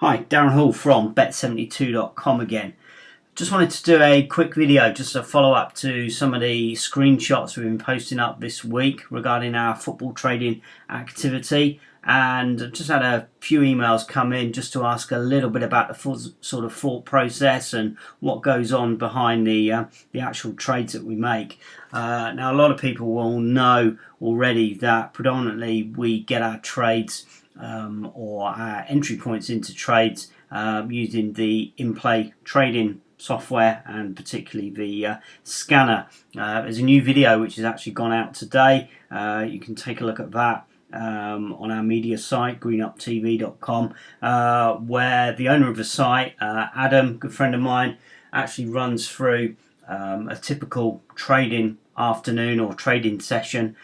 Hi, Darren Hall from bet72.com again. Just wanted to do a quick video, just a follow up to some of the screenshots we've been posting up this week regarding our football trading activity, and I've just had a few emails come in just to ask a little bit about the full sort of thought process and what goes on behind the actual trades that we make. Now, a lot of people will know already that predominantly we get our trades or our entry points into trades using the InPlay Trading software, and particularly the scanner. There's a new video which has actually gone out today. You can take a look at that on our media site, GreenUpTV.com, where the owner of the site, Adam, good friend of mine, actually runs through a typical trading afternoon or trading session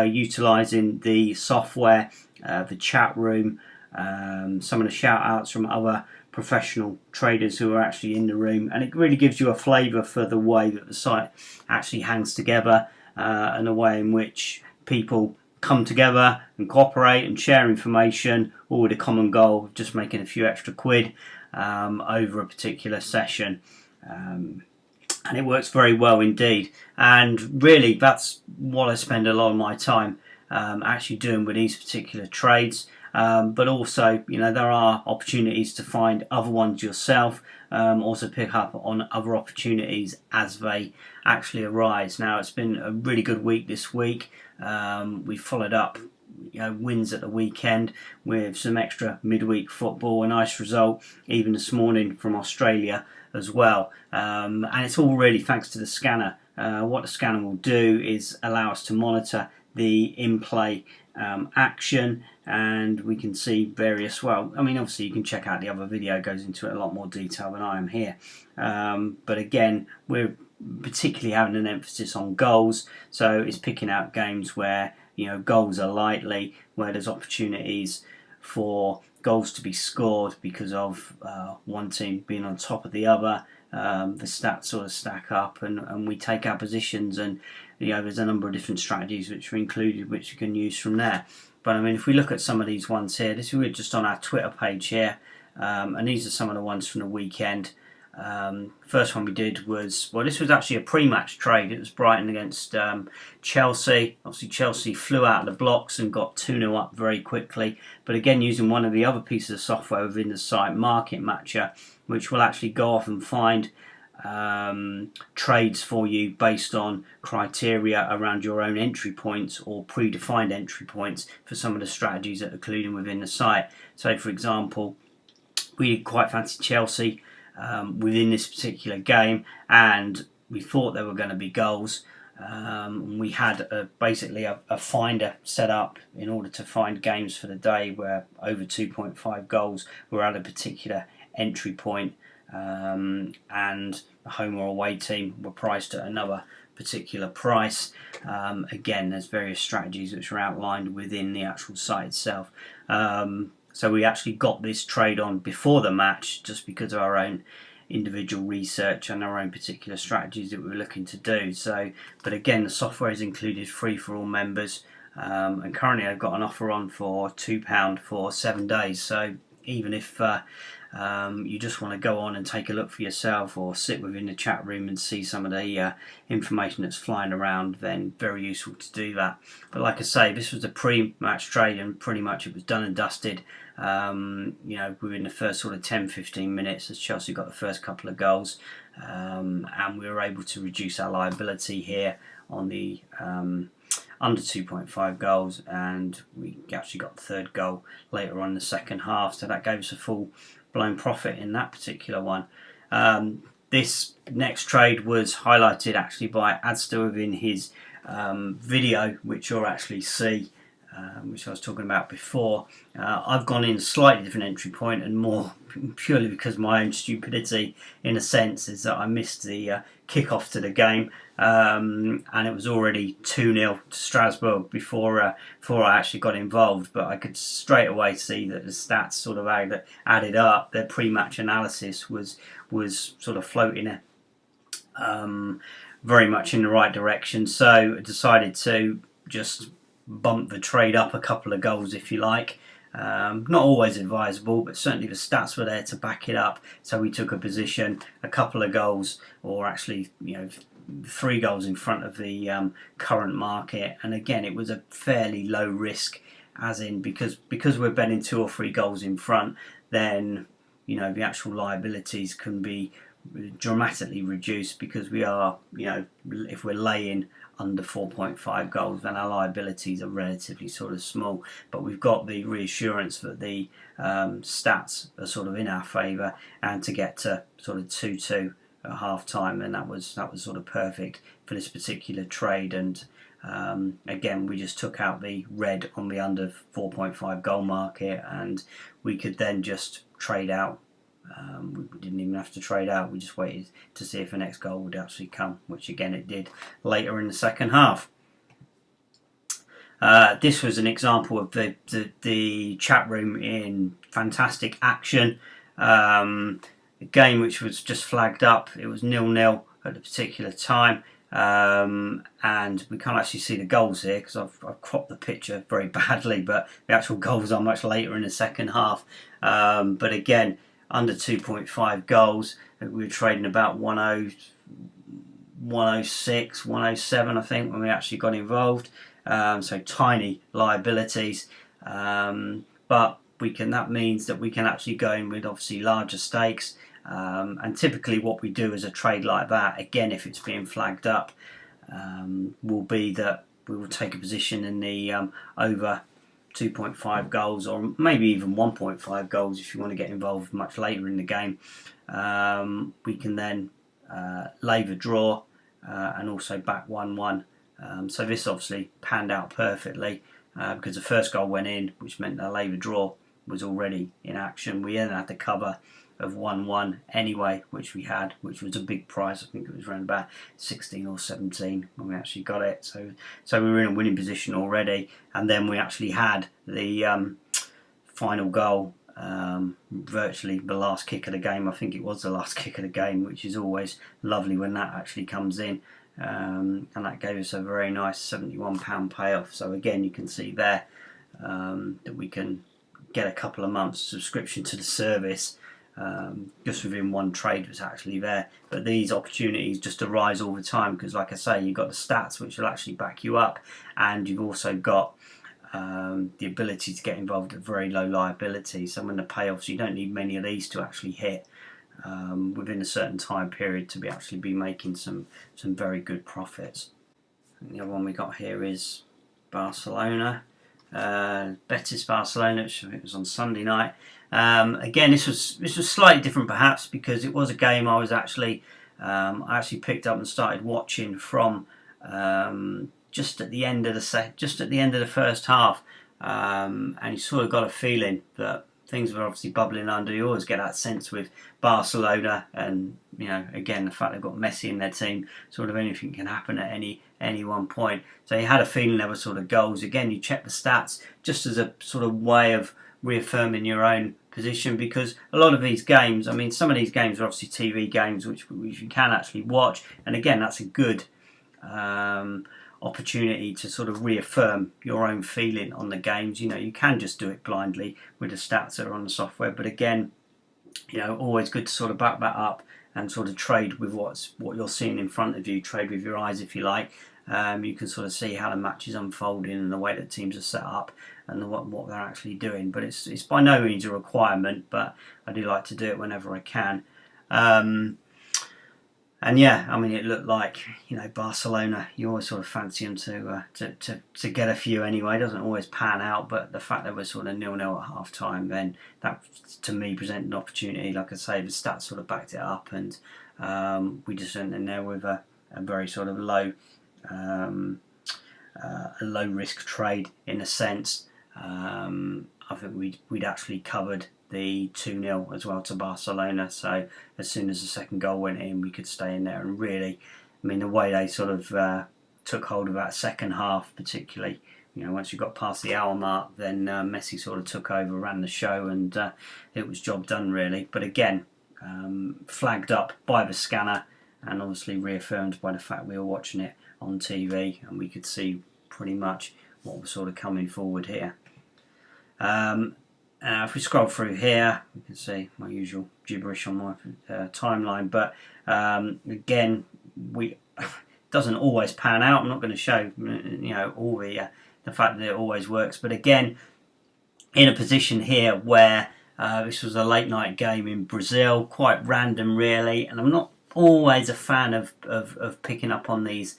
utilising the software, the chat room, some of the shout outs from other professional traders who are actually in the room, and it really gives you a flavour for the way that the site actually hangs together and the way in which people come together and cooperate and share information, all with a common goal of just making a few extra quid over a particular session. And it works very well indeed, and really that's what I spend a lot of my time actually doing with these particular trades. But also, you know, there are opportunities to find other ones yourself, also pick up on other opportunities as they actually arise. Now, it's been a really good week this week. We followed up, you know, wins at the weekend with some extra midweek football, a nice result even this morning from Australia as well, and it's all really thanks to the scanner. What the scanner will do is allow us to monitor the in-play action, and we can see various, well, I mean, obviously you can check out the other video, it goes into it a lot more detail than I am here, but again, we're particularly having an emphasis on goals, so it's picking out games where, you know, goals are likely, where there's opportunities for goals to be scored because of one team being on top of the other. The stats sort of stack up, and we take our positions, and you know, there's a number of different strategies which are included which you can use from there. But I mean, if we look at some of these ones here, we're just on our Twitter page here, and these are some of the ones from the weekend. First one we did was, well, this was actually a pre-match trade. It was Brighton against Chelsea. Obviously Chelsea flew out of the blocks and got 2-0 up very quickly, but again using one of the other pieces of software within the site, Market Matcher, which will actually go off and find trades for you based on criteria around your own entry points or predefined entry points for some of the strategies that are included within the site. So for example, we quite fancy Chelsea within this particular game, and we thought there were going to be goals. We had basically a finder set up in order to find games for the day where over 2.5 goals were at a particular entry point, and the home or away team were priced at another particular price. Again, there's various strategies which are outlined within the actual site itself. So we actually got this trade on before the match just because of our own individual research and our own particular strategies that we were looking to do. So, but again, the software is included free for all members, and currently I've got an offer on for £2 for 7 days. So even if you just want to go on and take a look for yourself or sit within the chat room and see some of the information that's flying around, then very useful to do that. But like I say, this was a pre-match trade and pretty much it was done and dusted, you know, within the first sort of 10-15 minutes as Chelsea got the first couple of goals, and we were able to reduce our liability here on the under 2.5 goals, and we actually got the third goal later on in the second half, so that gave us a full blown profit in that particular one. This next trade was highlighted actually by Adster within his video, which you'll actually see, which I was talking about before. I've gone in a slightly different entry point, and more purely because of my own stupidity in a sense, is that I missed the kick-off to the game, and it was already 2-0 to Strasbourg before I actually got involved, but I could straight away see that the stats sort of added up. Their pre-match analysis was sort of floating very much in the right direction, so I decided to just bump the trade up a couple of goals, if you like, Not always advisable, but certainly the stats were there to back it up. So we took a position, a couple of goals, or actually, 3 goals in front of the current market. And again, it was a fairly low risk, as in because we're betting 2 or 3 goals in front, then the actual liabilities can be dramatically reduced, because we are, if we're laying under 4.5 goals, then our liabilities are relatively sort of small. But we've got the reassurance that the stats are sort of in our favour, and to get to sort of 2-2 at half time, and that was sort of perfect for this particular trade. And again, we just took out the red on the under 4.5 goal market, and we could then just trade out. We didn't even have to trade out, we just waited to see if the next goal would actually come, which again it did later in the second half. This was an example of the chat room in fantastic action. A game which was just flagged up. It was 0-0 at the particular time, and we can't actually see the goals here because I've cropped the picture very badly, but the actual goals are much later in the second half. But again, under 2.5 goals, we were trading about 106, 107 I think when we actually got involved. So tiny liabilities, but that means that we can actually go in with obviously larger stakes. And typically what we do as a trade like that, again if it's being flagged up, will be that we will take a position in the over 2.5 goals, or maybe even 1.5 goals if you want to get involved much later in the game. We can then lay the draw and also back 1-1. So this obviously panned out perfectly because the first goal went in, which meant the lay the draw was already in action. We then had the cover of 1-1 anyway, which we had, which was a big price. I think it was around about 16 or 17 when we actually got it. So we were in a winning position already, and then we actually had the final goal, virtually the last kick of the game. I think it was the last kick of the game, which is always lovely when that actually comes in. And that gave us a very nice £71 payoff. So again, you can see there that we can get a couple of months subscription to the service just within one trade was actually there. But these opportunities just arise all the time because, like I say, you've got the stats which will actually back you up, and you've also got the ability to get involved at very low liability. So when the payoffs, you don't need many of these to actually hit within a certain time period to be making some very good profits. And the other one we got here is Barcelona, Betis Barcelona, which I think was on Sunday night. Again, this was slightly different perhaps because it was a game I was actually I actually picked up and started watching from just at the end of the first half, and you sort of got a feeling that things were obviously bubbling under. You always get that sense with Barcelona, and again the fact they've got Messi in their team, sort of anything can happen at any one point. So you had a feeling there were sort of goals. Again, you check the stats just as a sort of way of reaffirming your own position, because a lot of these games, I mean, some of these games are obviously TV games which you can actually watch, and again that's a good opportunity to sort of reaffirm your own feeling on the games. You can just do it blindly with the stats that are on the software, but again, always good to sort of back that up and sort of trade with what you're seeing in front of you, trade with your eyes if you like. You can sort of see how the match is unfolding and the way that teams are set up and what they're actually doing. But it's by no means a requirement, but I do like to do it whenever I can. And yeah, I mean, it looked like Barcelona. You always sort of fancy them to get a few anyway. It doesn't always pan out, but the fact that we're sort of 0-0 at half time, then that to me presented an opportunity. Like I say, the stats sort of backed it up, and we just went in there with a very sort of low risk trade in a sense. I think we'd actually covered the 2-0 as well to Barcelona, so as soon as the second goal went in, we could stay in there. And really, I mean, the way they sort of took hold of that second half, particularly, once you got past the hour mark, then Messi sort of took over, ran the show, and it was job done really. But again, flagged up by the scanner, and obviously reaffirmed by the fact we were watching it on TV, and we could see pretty much what was sort of coming forward here. If we scroll through here, you can see my usual gibberish on my timeline. But again, it doesn't always pan out. I'm not going to show all the fact that it always works. But again, in a position here where this was a late night game in Brazil, quite random really, and I'm not always a fan of picking up on these.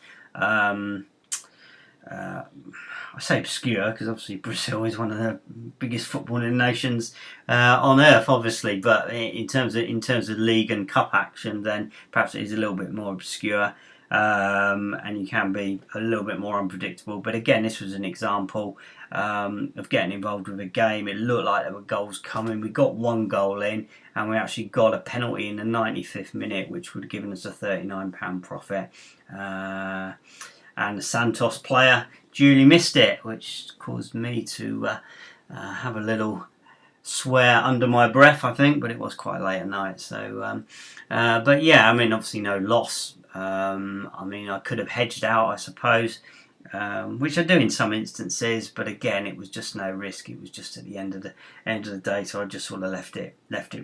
I say obscure because obviously Brazil is one of the biggest footballing nations on earth, obviously. But in terms of league and cup action, then perhaps it is a little bit more obscure, and you can be a little bit more unpredictable. But again, this was an example of getting involved with a game. It looked like there were goals coming. We got one goal in, and we actually got a penalty in the 95th minute, which would have given us a £39 profit. And the Santos player duly missed it, which caused me to have a little swear under my breath, I think, but it was quite late at night. So, but yeah, I mean, obviously no loss. I mean, I could have hedged out, I suppose, which I do in some instances, but again, it was just no risk. It was just at the end of the day, so I just sort of left it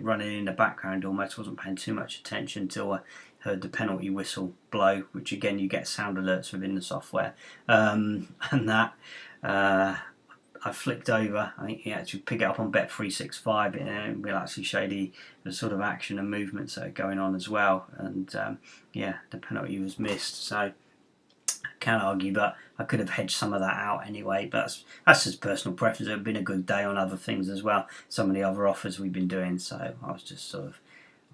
running in the background. Almost wasn't paying too much attention till I heard the penalty whistle blow, which again you get sound alerts within the software, and that I flicked over. I think you actually pick it up on Bet365, and we'll actually show the sort of action and movements that are going on as well. And yeah, the penalty was missed, so I can't argue, but I could have hedged some of that out anyway. But that's just personal preference. It had been a good day on other things as well, some of the other offers we've been doing, so I was just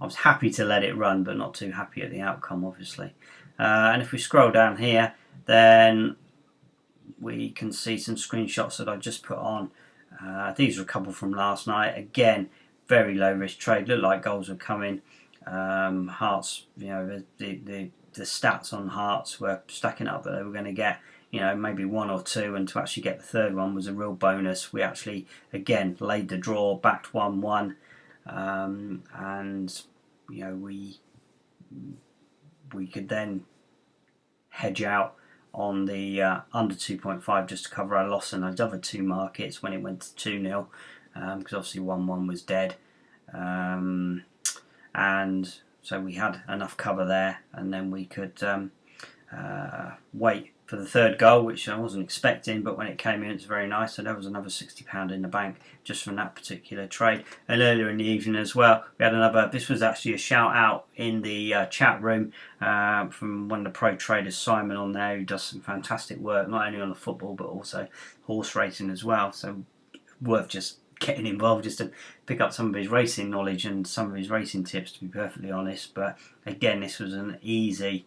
I was happy to let it run, but not too happy at the outcome, obviously. And if we scroll down here, then we can see some screenshots that I just put on. These are a couple from last night. Again, very low risk trade. Looked like goals were coming. Hearts, the stats on Hearts were stacking up that they were going to get, maybe one or two, and to actually get the third one was a real bonus. We actually, again, laid the draw, backed 1-1. And we could then hedge out on the under 2.5 just to cover our loss in those other two markets when it went to 2-0, because obviously 1-1 was dead, and so we had enough cover there, and then we could wait for the third goal, which I wasn't expecting, but when it came in, it's very nice. So there was another £60 in the bank just from that particular trade. And earlier in the evening as well, we had another. This was actually a shout out in the chat room from one of the pro traders, Simon, on there, who does some fantastic work, not only on the football but also horse racing as well. So worth just getting involved just to pick up some of his racing knowledge and some of his racing tips, to be perfectly honest. But again, this was an easy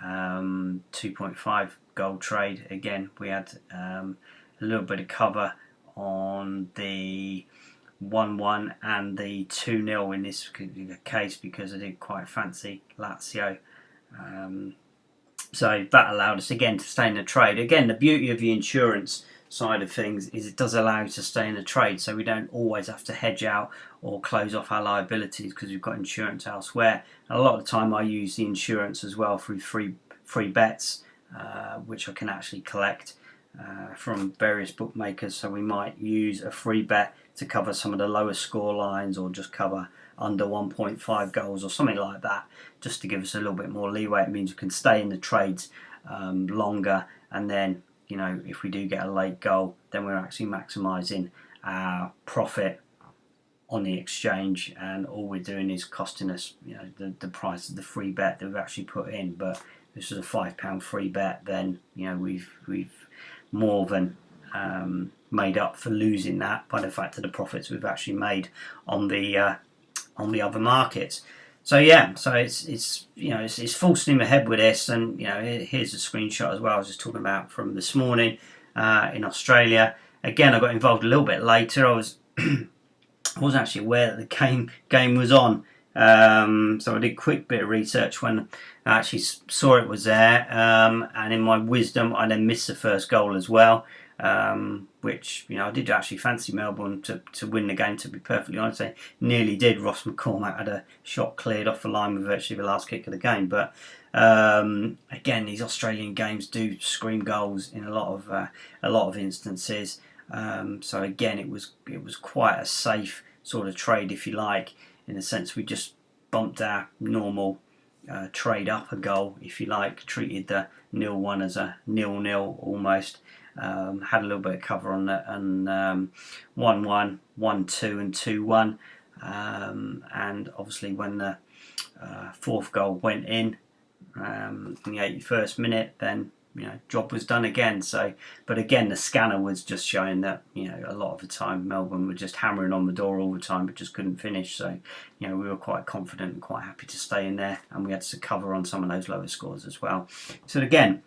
2.5 goal trade. Again, we had a little bit of cover on the 1-1 and the 2-0 in this case because I did quite fancy Lazio. So that allowed us again to stay in the trade. Again, the beauty of the insurance side of things is it does allow you to stay in the trade, so we don't always have to hedge out or close off our liabilities because we've got insurance elsewhere. And a lot of the time I use the insurance as well through free bets, which I can actually collect from various bookmakers. So we might use a free bet to cover some of the lower score lines, or just cover under 1.5 goals or something like that, just to give us a little bit more leeway. It means we can stay in the trades longer, and then if we do get a late goal, then we're actually maximising our profit on the exchange, and all we're doing is costing us the price of the free bet that we've actually put in. But this is a £5 free bet, then we've more than made up for losing that by the fact of the profits we've actually made on the other markets. So yeah, so it's full steam ahead with this, and here's a screenshot as well I was just talking about from this morning in Australia. Again, I got involved a little bit later. I wasn't actually aware that the game was on, so I did a quick bit of research when I actually saw it was there, and in my wisdom I then missed the first goal as well, which I did actually fancy Melbourne to win the game, to be perfectly honest. They nearly did. Ross McCormack had a shot cleared off the line with virtually the last kick of the game, but again, these Australian games do scream goals in a lot of instances. So again, it was quite a safe sort of trade, if you like, in the sense we just bumped our normal trade up a goal, if you like, treated the 0-1 as a 0-0 almost. Had a little bit of cover on that, and 1-1, 1-2 and 2-1, and obviously when the fourth goal went in the 81st minute, then job was done again. So, but again, the scanner was just showing that a lot of the time Melbourne were just hammering on the door all the time, but just couldn't finish. So, we were quite confident and quite happy to stay in there, and we had to cover on some of those lower scores as well. So again,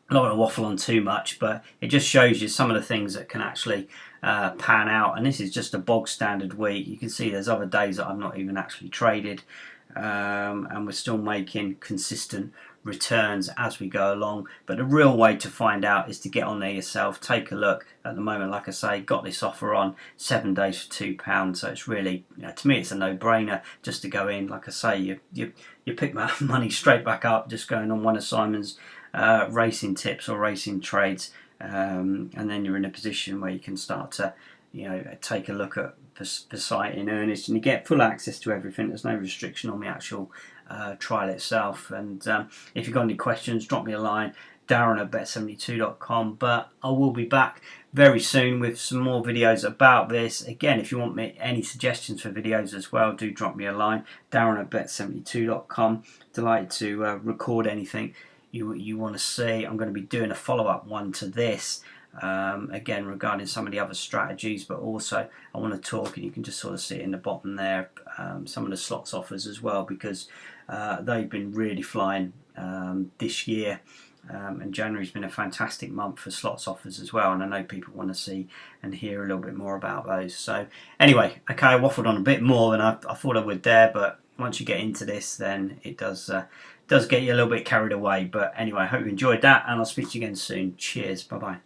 I'm not going to waffle on too much, but it just shows you some of the things that can actually pan out. And this is just a bog standard week. You can see there's other days that I've not even actually traded, and we're still making consistent returns as we go along. But the real way to find out is to get on there yourself, take a look. At the moment, like I say, got this offer on 7 days for £2, so it's really, to me, it's a no-brainer just to go in. Like I say, you pick my money straight back up just going on one of Simon's racing tips or racing trades, and then you're in a position where you can start to take a look at the site in earnest, and you get full access to everything. There's no restriction on the actual trial itself. And if you've got any questions, drop me a line, Darren@bet72.com. But I will be back very soon with some more videos about this. Again, if you want me any suggestions for videos as well, do drop me a line, Darren@bet72.com. Delighted to record anything you want to see. I'm going to be doing a follow-up one to this, again regarding some of the other strategies, but also I want to talk, and you can just sort of see it in the bottom there, some of the slots offers as well, because they've been really flying this year, and January's been a fantastic month for slots offers as well, and I know people want to see and hear a little bit more about those. So anyway, okay, I waffled on a bit more than I thought I would there, but once you get into this, then it does get you a little bit carried away. But anyway, I hope you enjoyed that, and I'll speak to you again soon. Cheers, bye bye.